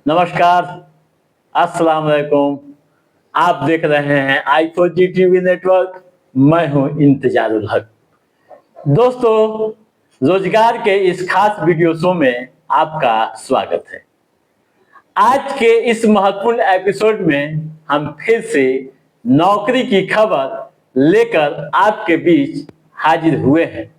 नमस्कार, अस्सलाम वालेकुम। आप देख रहे हैं i4G टीवी नेटवर्क। मैं हूं इंतजारुल हक। दोस्तों, रोजगार के इस खास वीडियो शो में आपका स्वागत है। आज के इस महत्वपूर्ण एपिसोड में हम फिर से नौकरी की खबर लेकर आपके बीच हाजिर हुए हैं।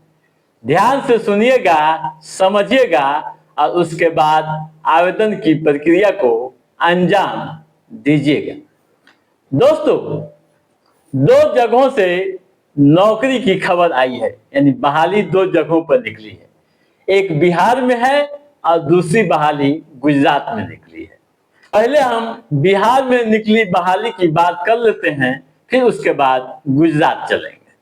ध्यान से सुनिएगा, समझिएगा और उसके बाद आवेदन की प्रक्रिया को अंजाम दीजिएगा। दोस्तों, दो जगहों से नौकरी की खबर आई है, यानी बहाली दो जगहों पर निकली है। एक बिहार में है और दूसरी बहाली गुजरात में निकली है। पहले हम बिहार में निकली बहाली की बात कर लेते हैं, फिर उसके बाद गुजरात चलेंगे।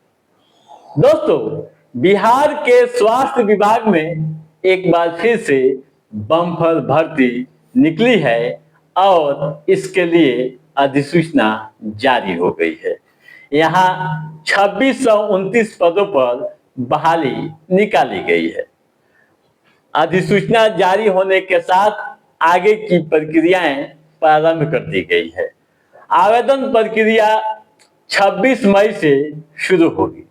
दोस्तों, बिहार के स्वास्थ्य विभाग में एक बार फिर से बम्पर भर्ती निकली है और इसके लिए अधिसूचना जारी हो गई है। यहाँ 2629 पदों पर बहाली निकाली गई है। अधिसूचना जारी होने के साथ आगे की प्रक्रियाएं प्रारंभ कर दी गई है। आवेदन प्रक्रिया 26 मई से शुरू होगी।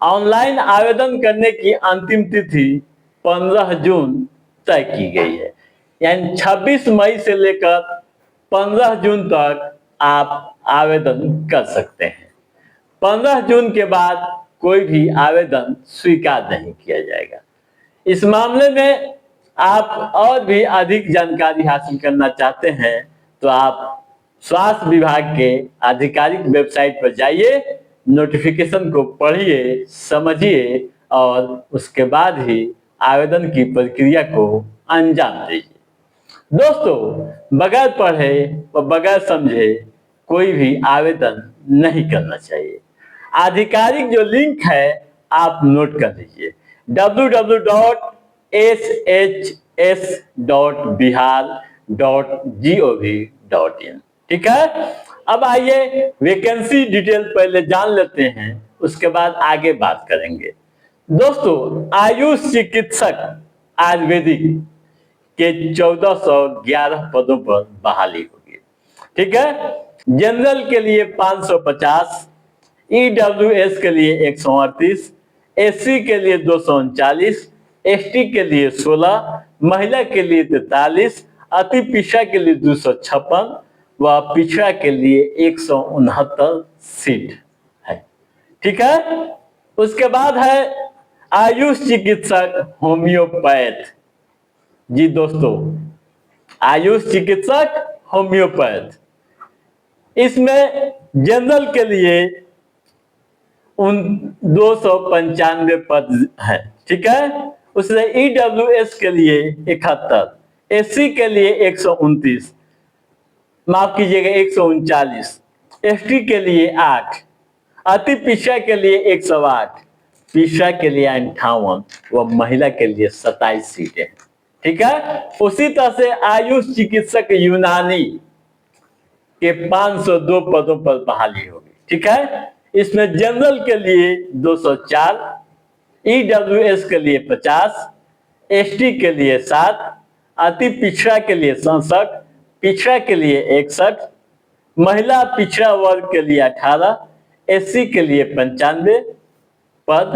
ऑनलाइन आवेदन करने की अंतिम तिथि 15 जून तय की गई है, यानी 26 मई से लेकर 15 जून तक आप आवेदन कर सकते हैं। 15 जून के बाद कोई भी आवेदन स्वीकार नहीं किया जाएगा। इस मामले में आप और भी अधिक जानकारी हासिल करना चाहते हैं तो आप स्वास्थ्य विभाग के आधिकारिक वेबसाइट पर जाइए, नोटिफिकेशन को पढ़िए, समझिए और उसके बाद ही आवेदन की प्रक्रिया को अंजाम दीजिए। दोस्तों, बगैर पढ़े व बगैर समझे कोई भी आवेदन नहीं करना चाहिए। आधिकारिक जो लिंक है आप नोट कर लीजिए, www.shs.bihar.gov.in। ठीक है। अब आइए वैकेंसी डिटेल पहले जान लेते हैं, उसके बाद आगे बात करेंगे। दोस्तों, आयुष चिकित्सक आयुर्वेदिक के 1411 पदों पर बहाली होगी। ठीक है। जनरल के लिए 550, ईडब्ल्यूएस के लिए 138, एससी के लिए 239, एसटी के लिए 16, महिला के लिए 43, अति पिछड़ा के लिए 256 व पिछड़ा के लिए 169 सीट है। ठीक है। उसके बाद है आयुष चिकित्सक होम्योपैथ। जी दोस्तों, आयुष चिकित्सक होम्योपैथ, इसमें जनरल के लिए 295 पद है। ठीक है। उसमें ईडब्ल्यूएस के लिए 71, एससी के लिए 129, माफ कीजिएगा 139, एसटी के लिए 8, अति पिछड़ा के लिए 108, पिछड़ा के लिए 58 व महिला के लिए 27 सीटें। ठीक है। उसी तरह से आयुष चिकित्सक यूनानी के 502 पदों पर बहाली होगी। ठीक है। इसमें जनरल के लिए 204, ईडब्ल्यूएस के लिए 50, एसटी के लिए 7, अति पिछड़ा के लिए 67, पिछड़ा के लिए 61, महिला पिछड़ा वर्ग के लिए 18, एससी के लिए 95 पद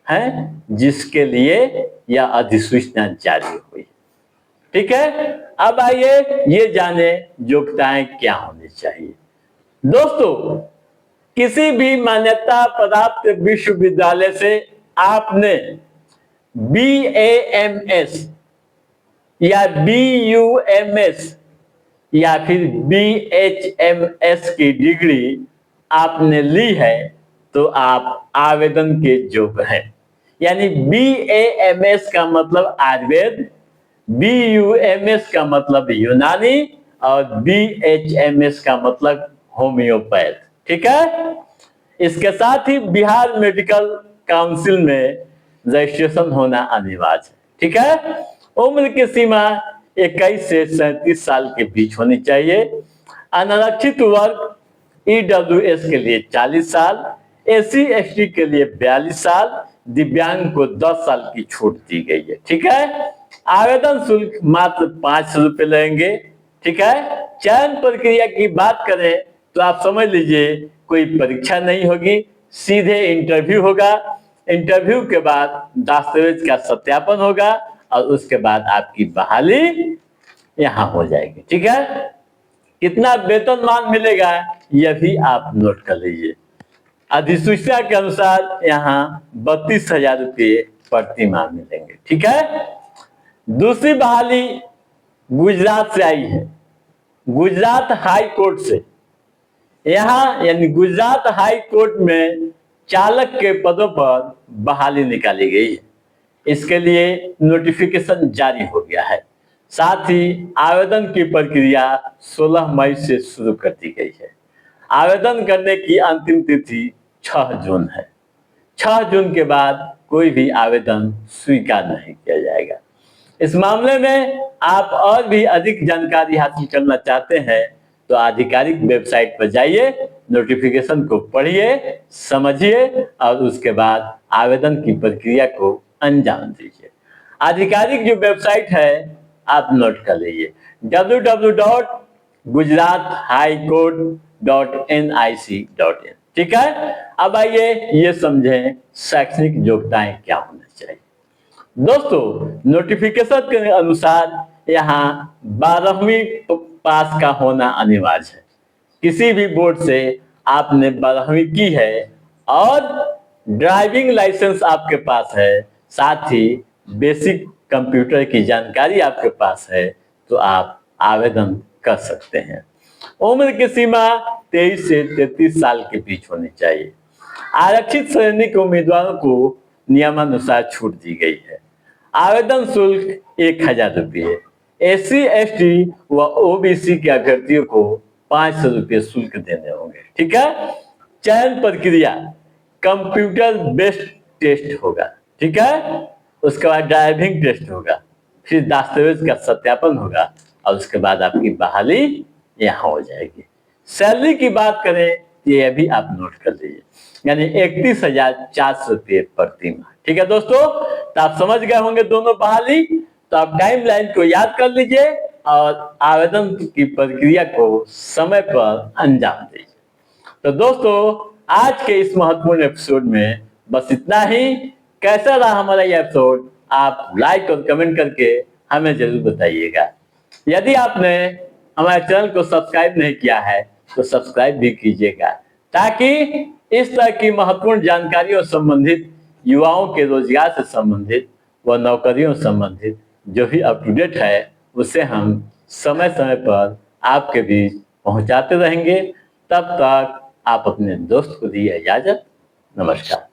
हैं, जिसके लिए यह अधिसूचना जारी हुई। ठीक है। अब आइए ये जाने योग्यताएं क्या होनी चाहिए। दोस्तों, किसी भी मान्यता प्राप्त विश्वविद्यालय से आपने BAMS या BUMS या फिर BHMS की डिग्री आपने ली है तो आप आवेदन के योग्य हैं। यानी BAMS का मतलब आयुर्वेद, BUMS का मतलब यूनानी और BHMS का मतलब होम्योपैथ। ठीक है। इसके साथ ही बिहार मेडिकल काउंसिल में रजिस्ट्रेशन होना अनिवार्य है। ठीक है। उम्र की सीमा 21 से 37 साल के बीच होनी चाहिए। अनारक्षित वर्ग ईडब्ल्यूएस के लिए 40 साल, एससी एसटी के लिए 42 साल, दिव्यांग को 10 साल की छूट दी गई है। ठीक है। आवेदन शुल्क मात्र 500 रुपए लगेंगे। ठीक है। चयन प्रक्रिया की बात करें तो आप समझ लीजिए कोई परीक्षा नहीं होगी, सीधे इंटरव्यू होगा। इंटरव्यू के बाद दस्तावेज का सत्यापन होगा और उसके बाद आपकी बहाली यहाँ हो जाएगी, ठीक है। कितना वेतनमान मिलेगा यह भी आप नोट कर लीजिए। अधिसूचना के अनुसार यहाँ 32,000 रुपये प्रति माह मिलेंगे, ठीक है। दूसरी बहाली गुजरात से आई है, गुजरात हाई कोर्ट से। यहाँ यानी गुजरात हाई कोर्ट में चालक के पदों पर बहाली निकाली गई है। इसके लिए नोटिफिकेशन जारी हो गया है। साथ ही आवेदन की प्रक्रिया 16 मई से शुरू कर दी गई है। आवेदन करने की अंतिम तिथि 6 जून है। 6 जून के बाद कोई भी आवेदन स्वीकार नहीं किया जाएगा। इस मामले में आप और भी अधिक जानकारी हासिल करना चाहते हैं तो आधिकारिक वेबसाइट पर जाइए, नोटिफिकेशन को पढ़िए, समझिए और उसके बाद आवेदन की प्रक्रिया को अंजाम दीजिए। आधिकारिक जो वेबसाइट है आप नोट कर लीजिए, www.gujarathighcourt.nic.in, ठीक है। अब आइए ये समझें शैक्षणिक योग्यताएं क्या होनी चाहिए। दोस्तों, नोटिफिकेशन के अनुसार यहाँ 12वीं पास का होना अनिवार्य है। किसी भी बोर्ड से आपने 12वीं की है और ड्राइविंग लाइसेंस आपके पास है, साथ ही बेसिक कंप्यूटर की जानकारी आपके पास है, तो आप आवेदन कर सकते हैं। उम्र की सीमा 23 से 33 साल के बीच होनी चाहिए। आरक्षित श्रेणी के उम्मीदवारों को नियमानुसार छूट दी गई है। आवेदन शुल्क 1,000 रुपये। SC, ST व OBC के अभ्यर्थियों को 500 रुपये शुल्क देने होंगे, ठीक है। चयन प्रक्रिया कंप्यूटर बेस्ड टेस्ट होगा, ठीक है। उसके बाद ड्राइविंग टेस्ट होगा, फिर दस्तावेज का सत्यापन होगा और उसके बाद आपकी बहाली यहाँ हो जाएगी। सैलरी की बात करें तो यह भी आप नोट कर लीजिए, यानी 31,400 रुपये प्रति माह, ठीक है दोस्तों। तो आप समझ गए होंगे दोनों बहाली। तो आप टाइमलाइन को याद कर लीजिए और आवेदन की प्रक्रिया को समय पर अंजाम दीजिए। तो दोस्तों, आज के इस महत्वपूर्ण एपिसोड में बस इतना ही। कैसा रहा हमारा ये एपिसोड आप लाइक और कमेंट करके हमें जरूर बताइएगा। यदि आपने हमारे चैनल को सब्सक्राइब नहीं किया है तो सब्सक्राइब भी कीजिएगा, ताकि इस तरह की महत्वपूर्ण जानकारियों संबंधित, युवाओं के रोजगार से संबंधित व नौकरियों संबंधित जो भी अप टू डेट है उसे हम समय समय पर आपके बीच पहुंचाते रहेंगे। तब तक आप अपने दोस्त को दिए इजाजत। नमस्कार।